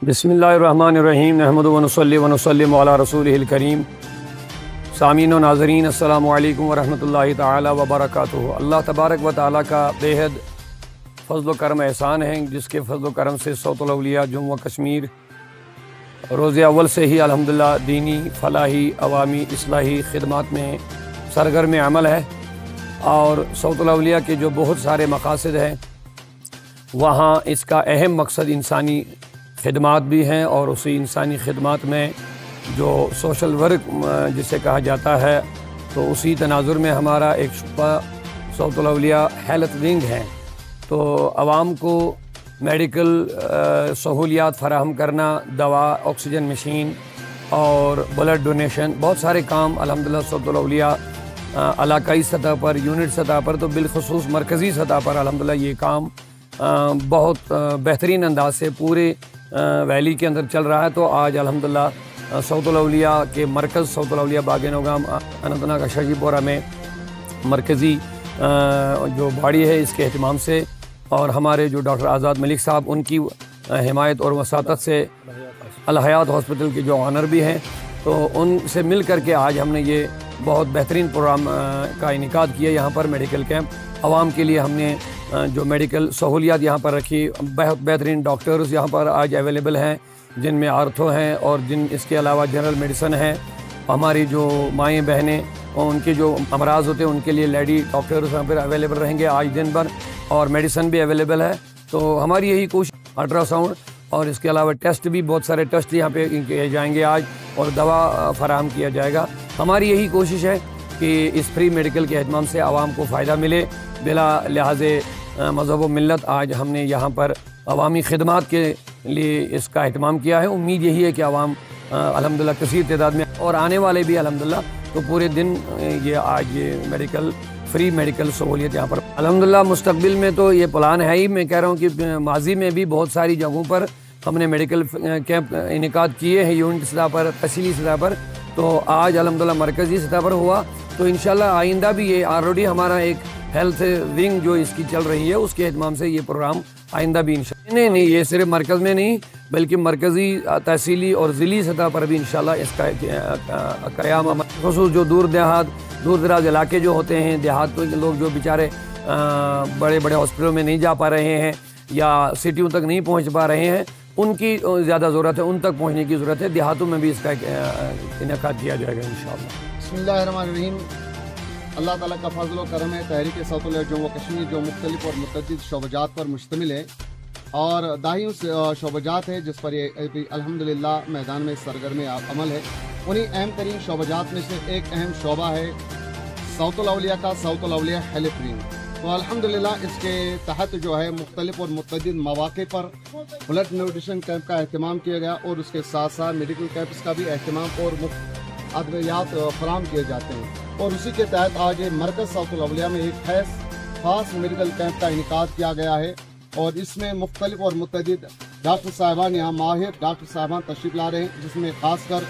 बिस्मिल्लाहिर्रहमानिर्रहीम नहमदु व नुसल्ली व नुसल्लिमु अला रसूलिहिल करीम। सामीन व नाज़रीन अस्सलामु अलैकुम व रहमतुल्लाहि तआला व बरकातुहू। अल्लाह तबारक व तआला का बेहद फ़ज़्ल व करम एहसान है, जिसके फ़ज़्ल व करम से सौतुल औलिया जम्मू व कश्मीर रोज़े अव्वल से ही अल्हम्दुलिल्लाह दीनी फलाही अवामी इस्लाही खिदमत में सरगर्म अमल है। और सौतुल औलिया के जो बहुत सारे मकासद हैं, वहाँ इसका अहम मकसद इंसानी खिदमत भी हैं, और उसी इंसानी खिदमत में जो सोशल वर्क जिसे कहा जाता है, तो उसी तनाजुर में हमारा एक शुबा सौतुल औलिया हेल्थ विंग है। तो आवाम को मेडिकल सहूलियात फराहम करना, दवा, ऑक्सीजन मशीन और ब्लड डोनेशन, बहुत सारे काम अल्हम्दुलिल्लाह सौतुल औलिया इलाकाई सतह पर, यूनिट सतह पर, तो बिलखुसूस मरकज़ी सतह पर अल्हम्दुलिल्लाह ये काम बहुत बेहतरीन अंदाज से पूरे वैली के अंदर चल रहा है। तो आज अल्हम्दुलिल्लाह सौतुल औलिया के मरकज़ सौतुल औलिया बाग-ए-नौगाम अनंतनाग शाहीपोरा में मरकज़ी जो बाड़ी है, इसके अहतमाम से, और हमारे जो डॉक्टर आज़ाद मलिक साहब, उनकी हिमायत और वसातत से अल हयात हॉस्पिटल के जो ऑनर भी हैं, तो उनसे मिल कर के आज हमने ये बहुत बेहतरीन प्रोग्राम का इनेकाद किया। यहाँ पर मेडिकल कैंप आवाम के लिए हमने जो मेडिकल सहूलियात यहाँ पर रखी, बहुत बेहतरीन डॉक्टर्स यहाँ पर आज अवेलेबल हैं, जिनमें आर्थो हैं और इसके अलावा जनरल मेडिसन है। हमारी जो माएँ बहनें और उनके जो अमराज होते हैं, उनके लिए लेडी डॉक्टर्स यहाँ पर अवेलेबल रहेंगे आज दिन भर, और मेडिसन भी अवेलेबल है। तो हमारी यही कोशिश, अल्ट्रासाउंड और इसके अलावा टेस्ट भी, बहुत सारे टेस्ट यहाँ पे किए जाएंगे आज, और दवा फराहम किया जाएगा। हमारी यही कोशिश है कि इस फ्री मेडिकल के एहतमाम से आवाम को फ़ायदा मिले बिला लिहाज़े मज़हब व मिल्लत। आज हमने यहाँ पर अवामी खिदमत के लिए इसका एहतमाम किया है। उम्मीद यही है कि आवाम अल्हम्दुलिल्लाह कसीर तादाद में, और आने वाले भी अल्हम्दुलिल्लाह, तो पूरे दिन ये आज ये मेडिकल फ्री मेडिकल सहूलियत यहाँ पर अल्हम्दुलिल्लाह। मुस्तकबिल में तो ये प्लान है ही, मैं कह रहा हूँ कि माजी में भी बहुत सारी जगहों पर हमने मेडिकल कैंप इनेकाद किए हैं, यूनिट सतह पर, तहसीली सतह पर। तो आज अल्हम्दुलिल्लाह मरकज़ी सतह पर हुआ, तो इंशाल्लाह आइंदा भी ये ऑलरेडी हमारा एक हेल्थ विंग जो इसकी चल रही है, उसके एहतमाम से ये प्रोग्राम आइंदा भी इंशाल्लाह, नहीं ये सिर्फ मरकज़ में नहीं, बल्कि मरकज़ी, तहसीली और ज़िली सतह पर भी इंशाल्लाह इसका क़याम, ख़ुसूस जो दूर दराज इलाके जो होते हैं, देहात के लोग जो बेचारे बड़े बड़े हॉस्पिटलों में नहीं जा पा रहे हैं या सिटियों तक नहीं पहुँच पा रहे हैं, उनकी ज़्यादा ज़रूरत है, उन तक पहुँचने की ज़रूरत है। देहातों में भी इसका इनेकाद किया जाएगा इंशाअल्लाह। बिस्मिल्लाहिर्रहमानिर्रहीम। अल्लाह ताला का फज़ल व करम है। तहरीक सौतुल औलिया जम्मू कश्मीर जो मुख्तलिफ और मुतअद्दिद शोबजात पर मुश्तमिल है, और दाहियों शोबजात है, जिस पर ये अल्हम्दुलिल्लाह मैदान में सरगर्म अमल है। उन्हीं अहम तरीन शोबजात में से एक अहम शोबा है सौतुल औलिया का, सौतुल औलिया हेल्थ विंग। तो अल्हम्दुलिल्लाह इसके तहत जो है मुख्तलिफ और मुतअद्दिद मौक़े पर ब्लड न्यूट्रिशन कैंप का अहतमाम किया गया, और उसके साथ साथ मेडिकल कैंप्स का भी अहतमाम और अद्वियात फराहम किए जाते हैं। और उसी के तहत आज मरकज़ सौतुल औलिया में एक ख़ास मेडिकल कैंप का इनेकाद किया गया है, और इसमें मुख्तलिफ और मुतअद्दिद डॉक्टर साहिबान, यहाँ माहिर डॉक्टर साहिबान तशरीफ़ ला रहे हैं, जिसमें ख़ासकर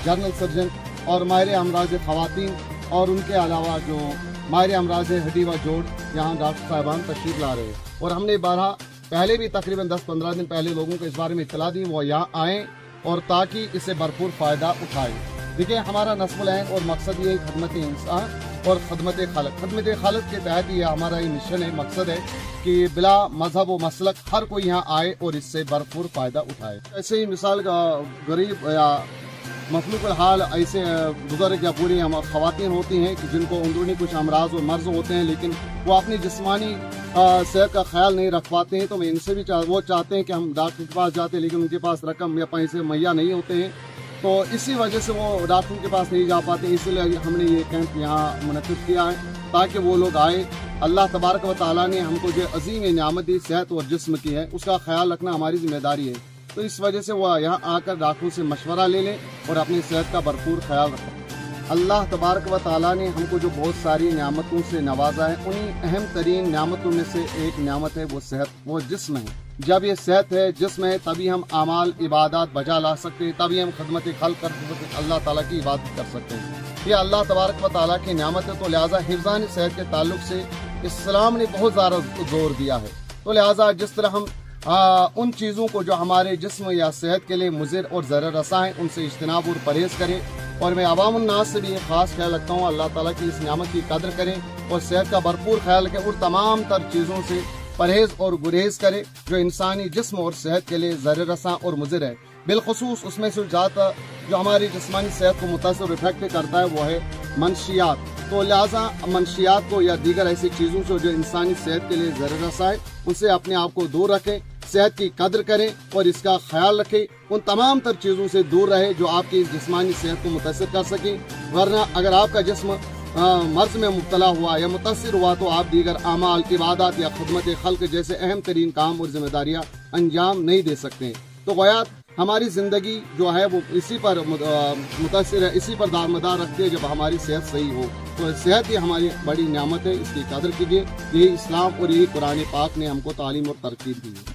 जनरल सर्जन और माहिर अमराज ख़वातीन, और उनके अलावा जो माहिर अमराज हड्डी व जोड़, यहाँ डॉक्टर साहिबान तशरीफ़ ला रहे हैं। और हमने पहले भी तकरीबन 10-15 दिन पहले लोगों को इस बारे में इत्तला दी, वो यहाँ आएँ और ताकि इससे भरपूर फ़ायदा उठाएँ। देखिए, हमारा नस्मुल ऐन और मकसद ये खदमत इंसान और खदमत खालक के तहत ये हमारा ये मिशन है, मकसद है कि बिला मजहब व मसलक हर कोई यहाँ आए और इससे भरपूर फ़ायदा उठाए। ऐसे ही मिसाल गरीब या मखलूक हाल ऐसे बुजुर्ग या बूढ़ी ख़वातीन होती हैं कि जिनको अंदरूनी कुछ अमराज और मर्ज होते हैं, लेकिन वो अपनी जिस्मानी सेहत का ख्याल नहीं रख पाते हैं। तो मैं इनसे भी वो चाहते हैं कि हम डॉक्टर के पास जाते हैं, लेकिन उनके पास रकम या पैसे मुहैया नहीं होते हैं, तो इसी वजह से वो डॉक्टर के पास नहीं जा पाते। इसलिए हमने ये कैंप यहाँ मुनक़िद किया है, ताकि वो लोग आए। अल्लाह तबारक व तआला ने हमको जो अजीम नियामत दी सेहत और जिस्म की है, उसका ख्याल रखना हमारी जिम्मेदारी है। तो इस वजह से वो यहाँ आकर डॉक्टरों से मशवरा ले लें और अपनी सेहत का भरपूर ख्याल रखें। अल्लाह तबारक व तआला ने हमको जो बहुत सारी नियामतों से नवाजा है, उन्हीं अहम तरीन नियामतों में से एक नियामत है वो सेहत, वो जिस्म है। जब ये सेहत है, जिस्म है, तभी हम आमाल इबादत बजा ला सकते हैं, तभी हम खदमत खल्क़ कर सकते हैं, अल्लाह ताला की इबादत कर सकते हैं। ये अल्लाह तबारक व तआला की नियामत है। तो लिहाजा हिफ्ज़ान सेहत के ताल्लुक से इस्लाम ने बहुत ज़्यादा जोर दिया है। तो लिहाजा जिस तरह हम उन चीज़ों को जो हमारे जिस्म या सेहत के लिए मुज़िर और ज़रर रसा हैं उनसे इज्तनाब और परहेज़ करें। और मैं अवाम उन्नास से भी एक ख़ास ख्याल रखता हूँ, अल्लाह ताला की इस नियामत की कदर करें और सेहत का भरपूर ख्याल रखें और तमाम तर चीज़ों से परहेज़ और गुरेज करें जो इंसानी जिस्म और सेहत के लिए ज़रर रसा और मुज़िर है। बिलखुसूस उसमें से ज़्यादा जो हमारी जिस्मानी सेहत को मुतासिर इफेक्ट करता है वो है मनशियात। तो लिहाजा मनशियात को या दीगर ऐसी चीज़ों से जो इंसानी सेहत के लिए ज़रर रसा है उनसे अपने आप को दूर रखें, सेहत की कदर करें और इसका ख्याल रखें। उन तमाम तर चीज़ों से दूर रहे जो आपकी जिस्मानी सेहत को मुतासिर कर सकें, वरना अगर आपका जिस्म मर्ज में मुब्तला हुआ या मुतासिर हुआ तो आप दीगर अमाल, इबादत या खिदमत खल्क जैसे अहम तरीन काम और जिम्मेदारियाँ अंजाम नहीं दे सकते। तो गोया हमारी ज़िंदगी जो है वो इसी पर मुतासिर है, इसी पर दारमदार रखती है जब हमारी सेहत सही हो। तो सेहत ही हमारी बड़ी नियामत है, इसकी कदर कीजिए। यही इस्लाम और यही कुरान पाक ने हमको तालीम और तरकीब दी है।